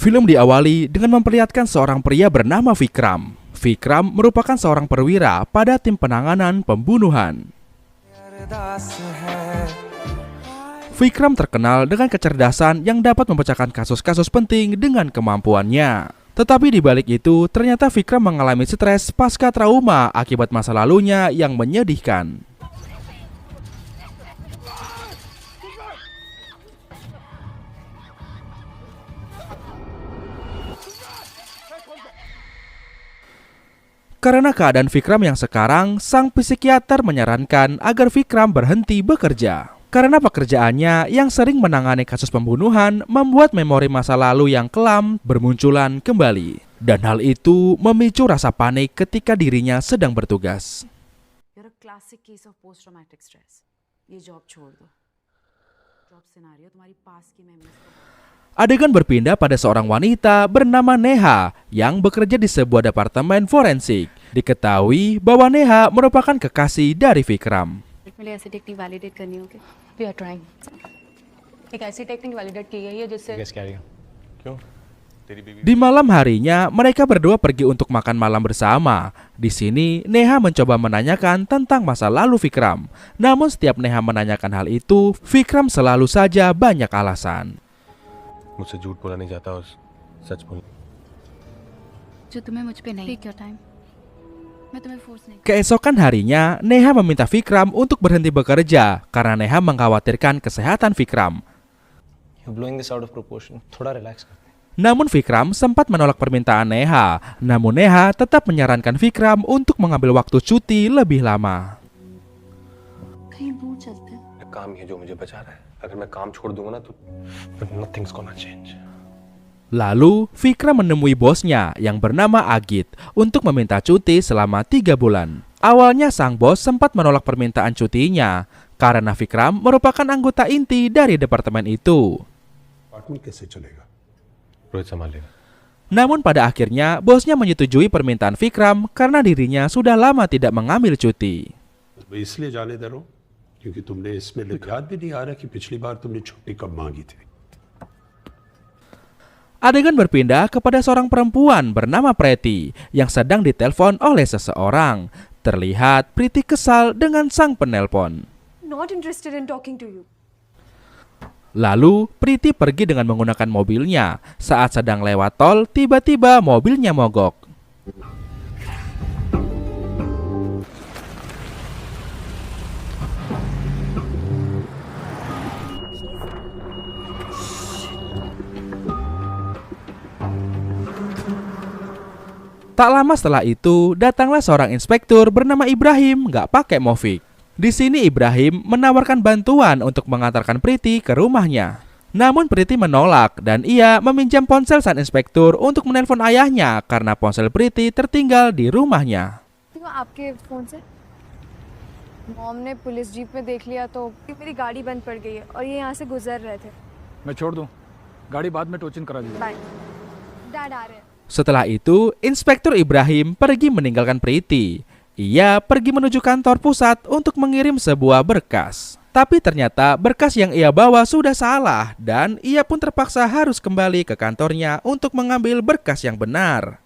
Film diawali dengan memperlihatkan seorang pria bernama Vikram. Vikram merupakan seorang perwira pada tim penanganan pembunuhan. Vikram terkenal dengan kecerdasan yang dapat memecahkan kasus-kasus penting dengan kemampuannya. Tetapi di balik itu, ternyata Vikram mengalami stres pasca trauma akibat masa lalunya yang menyedihkan. Karena keadaan Vikram yang sekarang, sang psikiater menyarankan agar Vikram berhenti bekerja. Karena pekerjaannya yang sering menangani kasus pembunuhan membuat memori masa lalu yang kelam bermunculan kembali. Dan hal itu memicu rasa panik ketika dirinya sedang bertugas. You're a classic case of post-traumatic stress. ये job छोड़ दो. Job scenario तुम्हारी past की memories को Adegan berpindah pada seorang wanita bernama Neha yang bekerja di sebuah departemen forensik. Diketahui bahwa Neha merupakan kekasih dari Vikram. ऐसी technique validate करनी होगी. We are trying. एक ऐसी टेक्निक वैलिडेट की गई है जिससे क्यों? Di malam harinya, mereka berdua pergi untuk makan malam bersama. Di sini, Neha mencoba menanyakan tentang masa lalu Vikram. Namun setiap Neha menanyakan hal itu, Vikram selalu saja banyak alasan. मुझसे झूठ बोला नहीं जाता और सच बोल. जो तुम्हें मुझ पे नहीं. Take your time. मैं तुम्हें force नहीं. Keesokan harinya, Neha meminta Vikram untuk berhenti bekerja karena Neha mengkhawatirkan kesehatan Vikram. You're blowing this out of proportion. थोड़ा relax कर. Namun Vikram sempat menolak permintaan Neha. Namun Neha tetap menyarankan Vikram untuk mengambil waktu cuti lebih lama. कहीं दूर चलते हैं. काम ही है जो मुझे बचा रहा है. अगर मैं काम छोड़ दूंगा ना तो nothing's gonna change. Lalu Vikram menemui bosnya yang bernama Agit untuk meminta cuti selama 3 bulan. Awalnya sang bos sempat menolak permintaan cutinya karena Vikram merupakan anggota inti dari departemen itu. Rohit संभाल लेगा. Namun pada akhirnya bosnya menyetujui permintaan Vikram karena dirinya sudah lama tidak mengambil cuti. इसलिए जाने दे रहा हूं क्योंकि तुमने इसमें याद भी नहीं आ रहा कि पिछली बार तुमने छुट्टी कब मांगी थी. Adegan berpindah kepada seorang perempuan bernama Preti yang sedang ditelepon oleh seseorang. Terlihat Preti kesal dengan sang penelpon. Not interested in talking to you. Lalu Preti pergi dengan menggunakan mobilnya. Saat sedang lewat tol, tiba-tiba mobilnya mogok. Tak lama setelah itu, datanglah seorang inspektur bernama Ibrahim, nggak pakai Movik. Di sini Ibrahim menawarkan bantuan untuk mengantarkan Preti ke rumahnya. Namun Preti menolak dan ia meminjam ponsel sang inspektur untuk menelpon ayahnya karena ponsel Preti tertinggal di rumahnya. आपके फोन से मॉम ने police jeep में देख लिया तो मेरी गाड़ी बंद पड़ गई है और ये यहाँ से गुजर रहे थे. मैं छोड़ दूं. गाड़ी बाद में टोचिंग करा दीजिए. बाय. डैड आ रहे हैं. Setelah itu, Inspektur Ibrahim pergi meninggalkan Preti. Ia pergi menuju kantor pusat untuk mengirim sebuah berkas. Tapi ternyata berkas yang ia bawa sudah salah dan ia pun terpaksa harus kembali ke kantornya untuk mengambil berkas yang benar.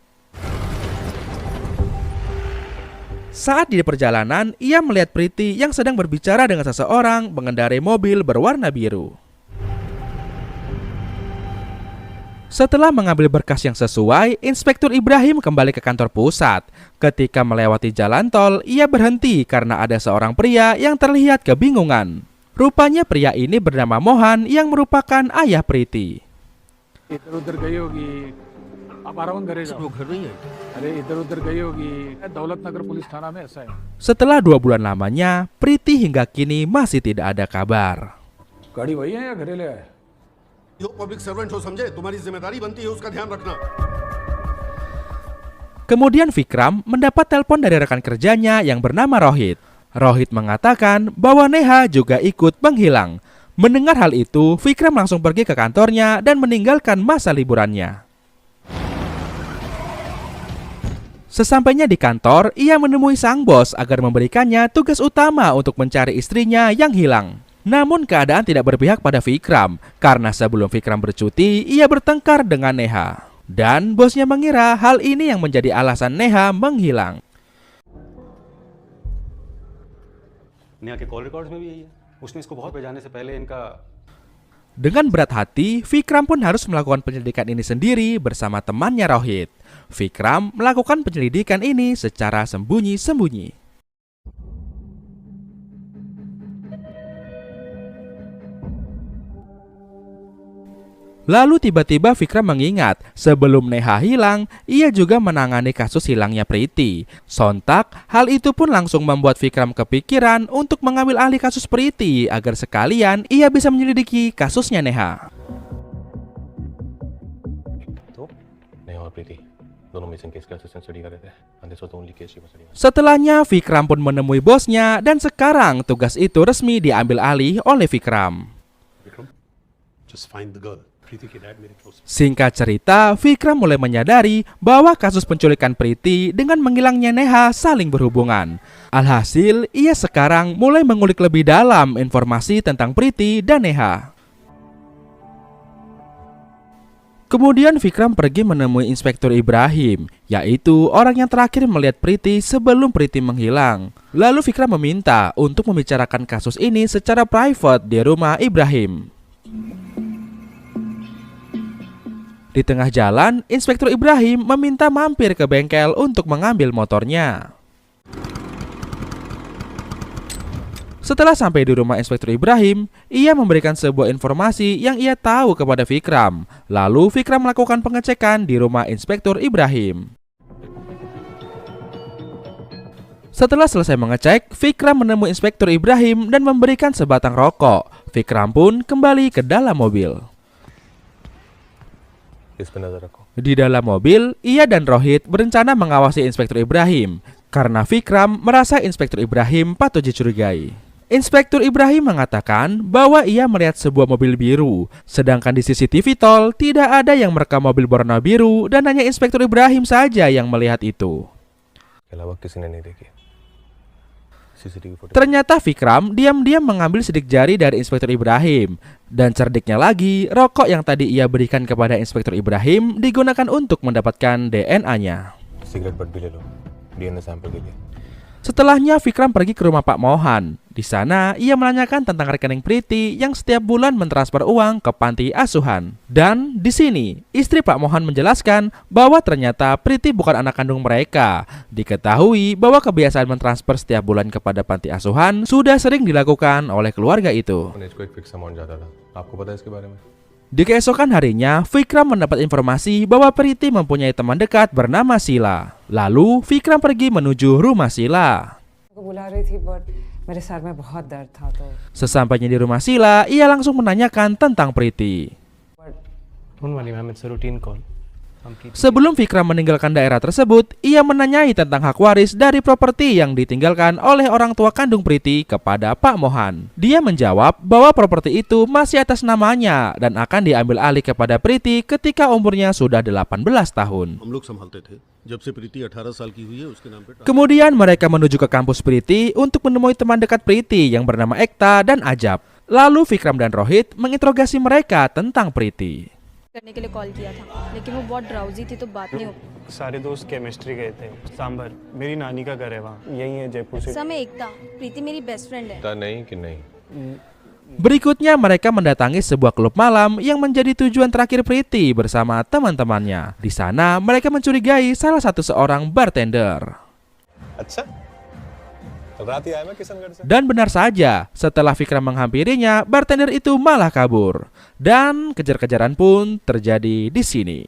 Saat di perjalanan, ia melihat Preti yang sedang berbicara dengan seseorang mengendarai mobil berwarna biru. Setelah mengambil berkas yang sesuai, Inspektur Ibrahim kembali ke kantor pusat. Ketika melewati jalan tol, ia berhenti karena ada seorang pria yang terlihat kebingungan. Rupanya pria ini bernama Mohan yang merupakan ayah Preti. इधर-उधर गई होगी. आप आराम करेगा. वो घर में है. अरे इधर-उधर गई होगी. दौलतनगर पुलिस थाना में ऐसा है. Setelah 2 bulan lamanya, Preti hingga kini masih tidak ada kabar. गाड़ी वही है या घरे ले आए? जो पब्लिक सर्वेंट हो समझे, तुम्हारी जिम्मेदारी बनती है उसका ध्यान रखना. Kemudian Vikram mendapat telepon dari rekan kerjanya yang bernama Rohit. Rohit mengatakan bahwa Neha juga ikut menghilang. Mendengar hal itu, Vikram langsung pergi ke kantornya dan meninggalkan masa liburannya. Sesampainya di kantor, ia menemui sang bos agar memberikannya tugas utama untuk mencari istrinya yang hilang. Namun keadaan tidak berpihak pada Vikram, karena sebelum Vikram bercuti, ia bertengkar dengan Neha. Dan bosnya mengira hal ini yang menjadi alasan Neha menghilang. Neha के call records में भी यही है उसने इसको बहुत बजाने से पहले इनका Dengan berat hati, Vikram pun harus melakukan penyelidikan ini sendiri bersama temannya Rohit. Vikram melakukan penyelidikan ini secara sembunyi-sembunyi. Lalu tiba-tiba Vikram mengingat, sebelum Neha hilang, ia juga menangani kasus hilangnya Priti. Sontak, hal itu pun langsung membuat Vikram kepikiran untuk mengambil alih kasus Priti agar sekalian ia bisa menyelidiki kasusnya Neha. तो नेहा और प्रीति दोनों missing case का assistant study कर रहे थे and this was the only case she was studying. Setelahnya, Vikram pun menemui bosnya dan sekarang tugas itu resmi diambil alih oleh Vikram. Vikram, just find the girl. प्रीति के डैड मेरे close. Singkat cerita, Vikram mulai menyadari bahwa kasus penculikan Priti dengan menghilangnya Neha saling berhubungan. Alhasil, ia sekarang mulai mengulik lebih dalam informasi tentang Priti dan Neha. Kemudian Vikram pergi menemui Inspektur Ibrahim, yaitu orang yang terakhir melihat Priti sebelum Priti menghilang. Lalu Vikram meminta untuk membicarakan kasus ini secara private di rumah Ibrahim. Di tengah jalan, Inspektur Ibrahim meminta mampir ke bengkel untuk mengambil motornya. Setelah sampai di rumah Inspektur Ibrahim, ia memberikan sebuah informasi yang ia tahu kepada Vikram. Lalu Vikram melakukan pengecekan di rumah Inspektur Ibrahim. Setelah selesai mengecek, Vikram menemui Inspektur Ibrahim dan memberikan sebatang rokok. Vikram pun kembali ke dalam mobil. इस पे नजर रखो. Di dalam mobil, ia dan Rohit berencana mengawasi Inspektur Ibrahim karena Vikram merasa Inspektur Ibrahim patut dicurigai. Inspektur Ibrahim mengatakan bahwa ia melihat sebuah mobil biru, sedangkan di CCTV tol tidak ada yang merekam mobil berwarna biru dan hanya Inspektur Ibrahim saja yang melihat itu. के अलावा किसी ने नहीं देखी. CCTV footage. Ternyata Vikram diam-diam mengambil sidik jari dari Inspektur Ibrahim. Dan cerdiknya lagi, rokok yang tadi ia berikan kepada Inspektur Ibrahim digunakan untuk mendapatkan DNA-nya. Cigarette but भी ले लो DNA sample के लिए. Setelahnya Vikram pergi ke rumah Pak Mohan. Di sana ia menanyakan tentang rekening Priti yang setiap bulan mentransfer uang ke panti asuhan. Dan di sini istri Pak Mohan menjelaskan bahwa ternyata Priti bukan anak kandung mereka. Diketahui bahwa kebiasaan mentransfer setiap bulan kepada panti asuhan sudah sering dilakukan oleh keluarga itu. उन्हें को एक fix amount जाता था. आपको पता है इसके बारे में? Di keesokan harinya, Vikram mendapat informasi bahwa Priti mempunyai teman dekat bernama Sila. Lalu, Vikram pergi menuju rumah Sila. Sesampainya di rumah Sila, ia langsung menanyakan tentang Priti. Don't worry, ma'am. It's a routine call. Sebelum Vikram meninggalkan daerah tersebut, ia menanyai tentang hak waris dari properti yang ditinggalkan oleh orang tua kandung Priti kepada Pak Mohan. Dia menjawab bahwa properti itu masih atas namanya dan akan diambil alih kepada Priti ketika umurnya sudah 18 tahun. Kemudian mereka menuju ke kampus Priti untuk menemui teman dekat Priti yang bernama Ekta dan Ajab. Lalu Vikram dan Rohit menginterogasi mereka tentang Priti. करने के लिए कॉल किया था लेकिन वो बहुत ड्राउजी थी तो बात नहीं हो सारे दोस्त केमिस्ट्री गए थे सांबर मेरी नानी का घर है वहाँ यही है जयपुर से. समय एकता प्रीति मेरी बेस्ट फ्रेंड है. नहीं कि नहीं. Berikutnya mereka mendatangi sebuah klub malam yang menjadi tujuan terakhir Priti bersama teman-temannya. Di sana mereka mencurigai salah satu seorang bartender. अच्छा. रात ही आया मैं किशनगढ़ से. Dan benar saja, setelah Vikram menghampirinya, bartender itu malah kabur. Dan kejar-kejaran pun terjadi di sini.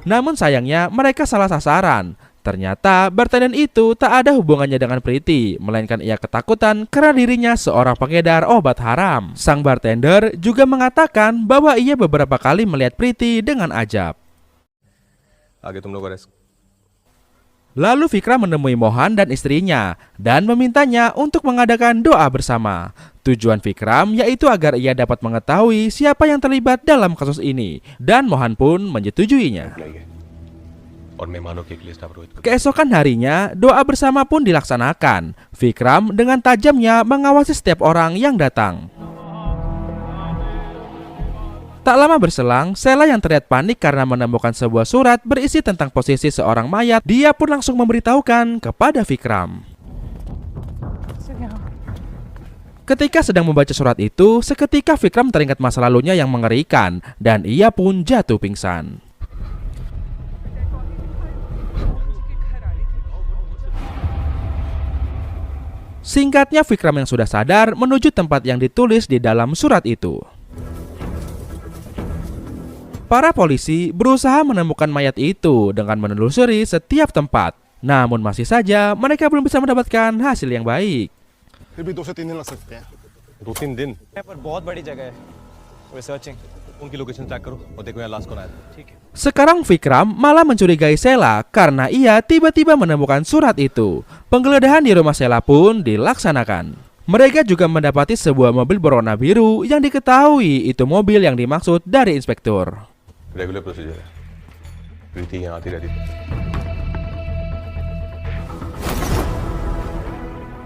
Namun sayangnya mereka salah sasaran. Ternyata bartender itu tak ada hubungannya dengan Priti, melainkan ia ketakutan karena dirinya seorang pengedar obat haram. Sang bartender juga mengatakan bahwa ia beberapa kali melihat Priti dengan Ajab. आगे तुम लोग arrest. Lalu Vikram menemui Mohan dan istrinya dan memintanya untuk mengadakan doa bersama. Tujuan Vikram yaitu agar ia dapat mengetahui siapa yang terlibat dalam kasus ini, dan Mohan pun menyetujuinya. और मैं मानो कि एक लिस्ट आप रोहित को Keesokan harinya, doa bersama pun dilaksanakan. Vikram dengan tajamnya mengawasi setiap orang yang datang. Tak lama berselang, Sheila yang terlihat panik karena menemukan sebuah surat berisi tentang posisi seorang mayat. Dia pun langsung memberitahukan kepada Vikram. Ketika sedang membaca surat itu, seketika Vikram teringat masa lalunya yang mengerikan dan ia pun jatuh pingsan. Singkatnya, Vikram yang sudah sadar menuju tempat yang ditulis di dalam surat itu. Para polisi berusaha menemukan mayat itu dengan menelusuri setiap tempat. Namun masih saja mereka belum bisa mendapatkan hasil yang baik. फिर भी 2 से 3 दिन लग सकते हैं 2-3 दिन पर बहुत बड़ी जगह है रिसर्चिंग उनकी लोकेशन ट्रैक करो और देखो यहाँ लास्ट कौन आया था ठीक है Sekarang Vikram malah mencurigai Sheila karena ia tiba-tiba menemukan surat itu. Penggeledahan di rumah Sheila pun dilaksanakan. Mereka juga mendapati sebuah mobil berwarna biru yang diketahui itu mobil yang dimaksud dari inspektur. Regular procedure है प्रीति यहाँ आती रहती थी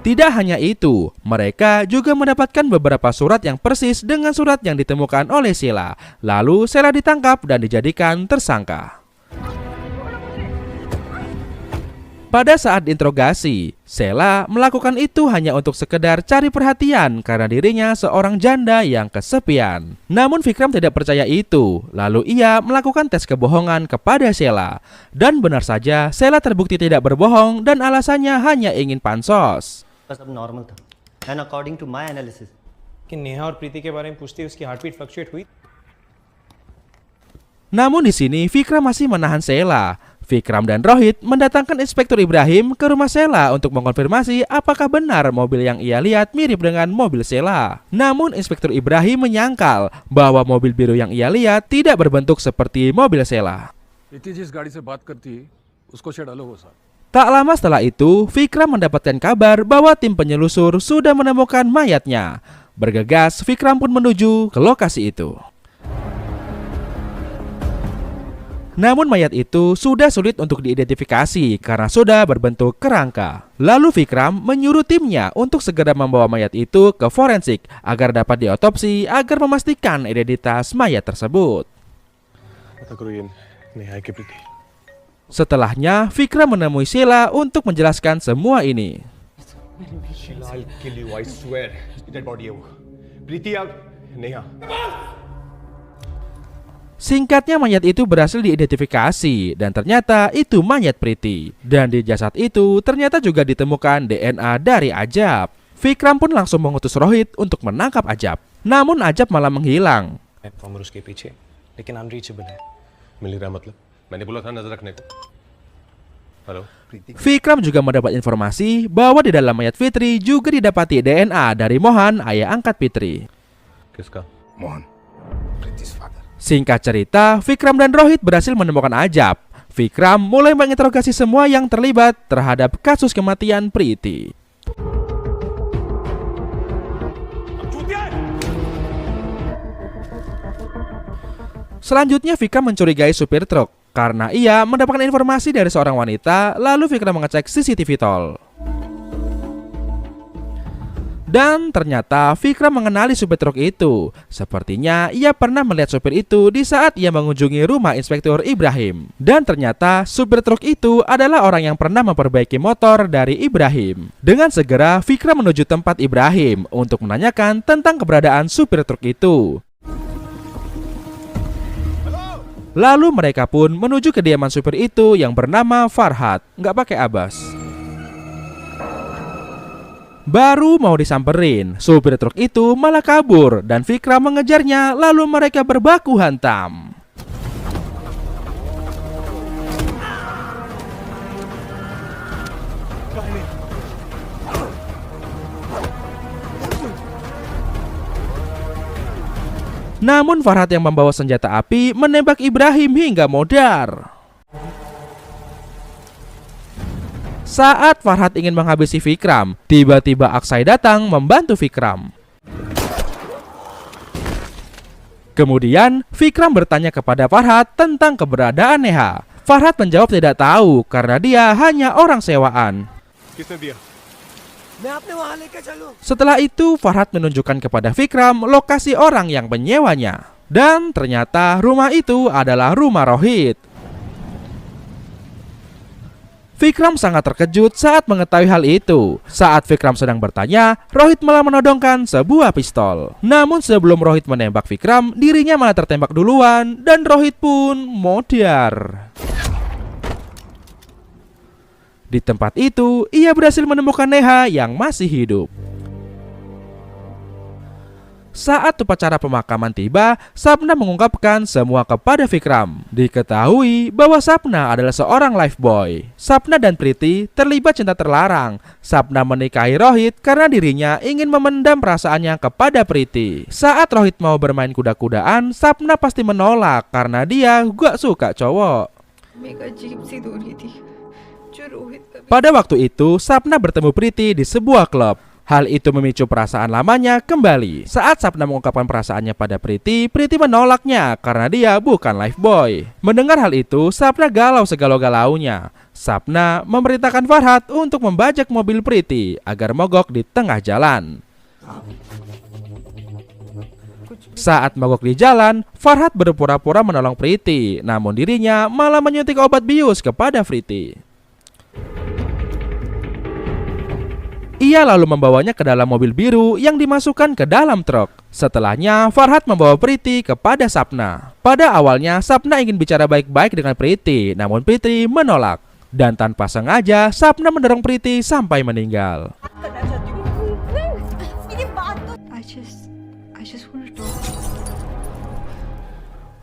Tidak hanya itu, mereka juga mendapatkan beberapa surat yang persis dengan surat yang ditemukan oleh Sheila. Lalu Sheila ditangkap dan dijadikan tersangka. Pada saat interogasi, Sheila melakukan itu hanya untuk sekedar cari perhatian karena dirinya seorang janda yang kesepian. Namun Vikram tidak percaya itu, lalu ia melakukan tes kebohongan kepada Sheila. Dan benar saja, Sheila terbukti tidak berbohong dan alasannya hanya ingin pansos. सब normal था and according to my analysis कि नेहा और प्रीति के बारे में पूछते ही उसकी heart beat fluctuate हुई Namun di sini Vikram masih menahan Sheila. Vikram dan Rohit mendatangkan Inspektur Ibrahim ke rumah Sheila untuk mengkonfirmasi apakah benar mobil yang ia lihat mirip dengan mobil Sheila. Namun Inspektur Ibrahim menyangkal bahwa mobil biru yang ia lihat tidak berbentuk seperti mobil Sheila. प्रीति जिस गाड़ी से बात करती है उसको शायद अलग हो सकता है Tak lama setelah itu, Vikram mendapatkan kabar bahwa tim penyelusur sudah menemukan mayatnya. Bergegas, Vikram pun menuju ke lokasi itu. Namun mayat itu sudah sulit untuk diidentifikasi karena sudah berbentuk kerangka. Lalu Vikram menyuruh timnya untuk segera membawa mayat itu ke forensik agar dapat diotopsi agar memastikan identitas mayat tersebut. Setelahnya, Vikram menemui Sheila untuk menjelaskan semua ini. Singkatnya, mayat itu berhasil diidentifikasi dan ternyata itu mayat Priti. Dan di jasad itu ternyata juga ditemukan DNA dari Ajab. Vikram pun langsung mengutus Rohit untuk menangkap Ajab. Namun Ajab malah menghilang. Halo. Vikram juga mendapat informasi bahwa di dalam mayat Fitri juga didapati DNA dari Mohan, ayah angkat Fitri. किसका मोहन प्रीति's father Singkat cerita, Vikram dan Rohit berhasil menemukan Ajab. Vikram mulai menginterogasi semua yang terlibat terhadap kasus kematian Priti. Selanjutnya Vikram mencurigai supir truk karena ia mendapatkan informasi dari seorang wanita. Lalu Vikram mengecek CCTV tol. Dan ternyata Vikram mengenali supir truk itu. Sepertinya ia pernah melihat supir itu di saat ia mengunjungi rumah Inspektur Ibrahim. Dan ternyata supir truk itu adalah orang yang pernah memperbaiki motor dari Ibrahim. Dengan segera Vikram menuju tempat Ibrahim untuk menanyakan tentang keberadaan supir truk itu. Lalu mereka pun menuju kediaman supir itu yang bernama Farhad, nggak pakai Abbas. Baru mau disamperin, supir truk itu malah kabur dan Vikram mengejarnya, lalu mereka berbaku hantam. Namun Farhad yang membawa senjata api menembak Ibrahim hingga modar. Saat Farhad ingin menghabisi Vikram, tiba-tiba Aksai datang membantu Vikram. Kemudian Vikram bertanya kepada Farhad tentang keberadaan Neha. Farhad menjawab tidak tahu karena dia hanya orang sewaan. Setelah itu Farhad menunjukkan kepada Vikram lokasi orang yang menyewanya. Dan ternyata rumah itu adalah rumah Rohit. Vikram sangat terkejut saat mengetahui hal itu. Saat Vikram sedang bertanya, Rohit malah menodongkan sebuah pistol. Namun sebelum Rohit menembak Vikram, dirinya malah tertembak duluan dan Rohit pun modar. Di tempat itu, ia berhasil menemukan Neha yang masih hidup. Saat upacara pemakaman tiba, Sapna mengungkapkan semua kepada Vikram. Diketahui bahwa Sapna adalah seorang lifebuoy. Sapna dan Priti terlibat cinta terlarang. Sapna menikahi Rohit karena dirinya ingin memendam perasaannya kepada Priti. Saat Rohit mau bermain kuda-kudaan, Sapna pasti menolak karena dia gak suka cowok. Pada waktu itu, Sapna bertemu Priti di sebuah klub. Hal itu memicu perasaan lamanya kembali. Saat Sapna mengungkapkan perasaannya pada Priti, Priti menolaknya karena dia bukan lifebuoy. Mendengar hal itu, Sapna galau segalau-galaunya. Sapna memerintahkan Farhad untuk membajak mobil Priti agar mogok di tengah jalan. Saat mogok di jalan, Farhad berpura-pura menolong Priti, namun dirinya malah menyuntik obat bius kepada Priti. Ia lalu membawanya ke dalam mobil biru yang dimasukkan ke dalam truk. Setelahnya, Farhad membawa Priti kepada Sapna. Pada awalnya, Sapna ingin bicara baik-baik dengan Priti, namun Priti menolak. Dan tanpa sengaja, Sapna mendorong Priti sampai meninggal.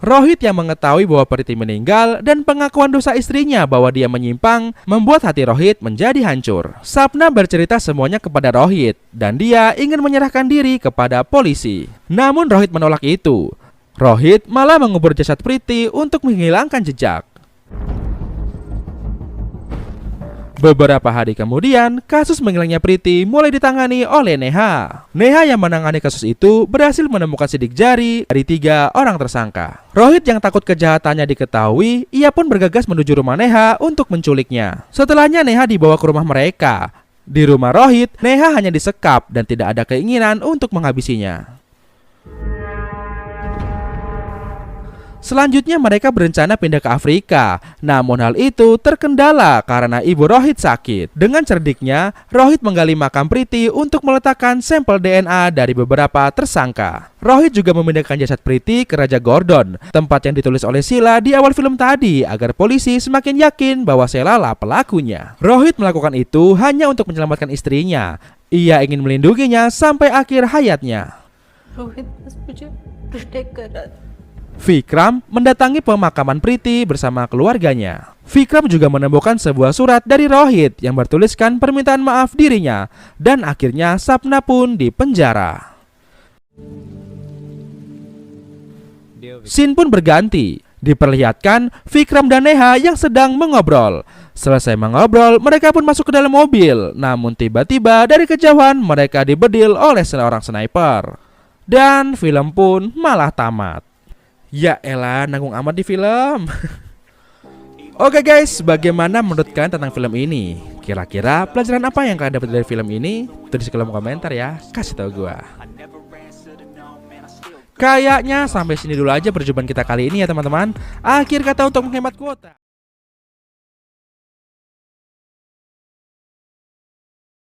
Rohit yang mengetahui bahwa Priti meninggal dan pengakuan dosa istrinya bahwa dia menyimpang membuat hati Rohit menjadi hancur. Sapna bercerita semuanya kepada Rohit dan dia ingin menyerahkan diri kepada polisi. Namun Rohit menolak itu. Rohit malah mengubur jasad Priti untuk menghilangkan jejak. Beberapa hari kemudian, kasus menghilangnya Priti mulai ditangani oleh Neha. Neha yang menangani kasus itu berhasil menemukan sidik jari dari 3 orang tersangka. Rohit yang takut kejahatannya diketahui, ia pun bergegas menuju rumah Neha untuk menculiknya. Setelahnya Neha dibawa ke rumah mereka. Di rumah Rohit, Neha hanya disekap dan tidak ada keinginan untuk menghabisinya. Selanjutnya mereka berencana pindah ke Afrika. Namun hal itu terkendala karena ibu Rohit sakit. Dengan cerdiknya, Rohit menggali makam Priti untuk meletakkan sampel DNA dari beberapa tersangka. Rohit juga memindahkan jasad Priti ke Raja Gordon, tempat yang ditulis oleh Sheila di awal film tadi, agar polisi semakin yakin bahwa Sheila lah pelakunya. Rohit melakukan itu hanya untuk menyelamatkan istrinya. Ia ingin melindunginya sampai akhir hayatnya. Rohit बस मुझे प्रोटेक्ट कर रहा था। Vikram mendatangi pemakaman Priti bersama keluarganya. Vikram juga menemukan sebuah surat dari Rohit yang bertuliskan permintaan maaf dirinya, dan akhirnya Sapna pun dipenjara. Scene pun berganti. Diperlihatkan Vikram dan Neha yang sedang mengobrol. Selesai mengobrol, mereka pun masuk ke dalam mobil. Namun tiba-tiba dari kejauhan mereka dibedil oleh seorang sniper. Dan film pun malah tamat. Ya elah, nanggung amat di film. Oke guys, bagaimana menurut kalian tentang film ini? Kira-kira pelajaran apa yang kalian dapat dari film ini? Tulis di kolom komentar ya, kasih tau gua. Kayaknya sampai sini dulu aja perjumpaan kita kali ini ya teman-teman. Akhir kata untuk menghemat kuota.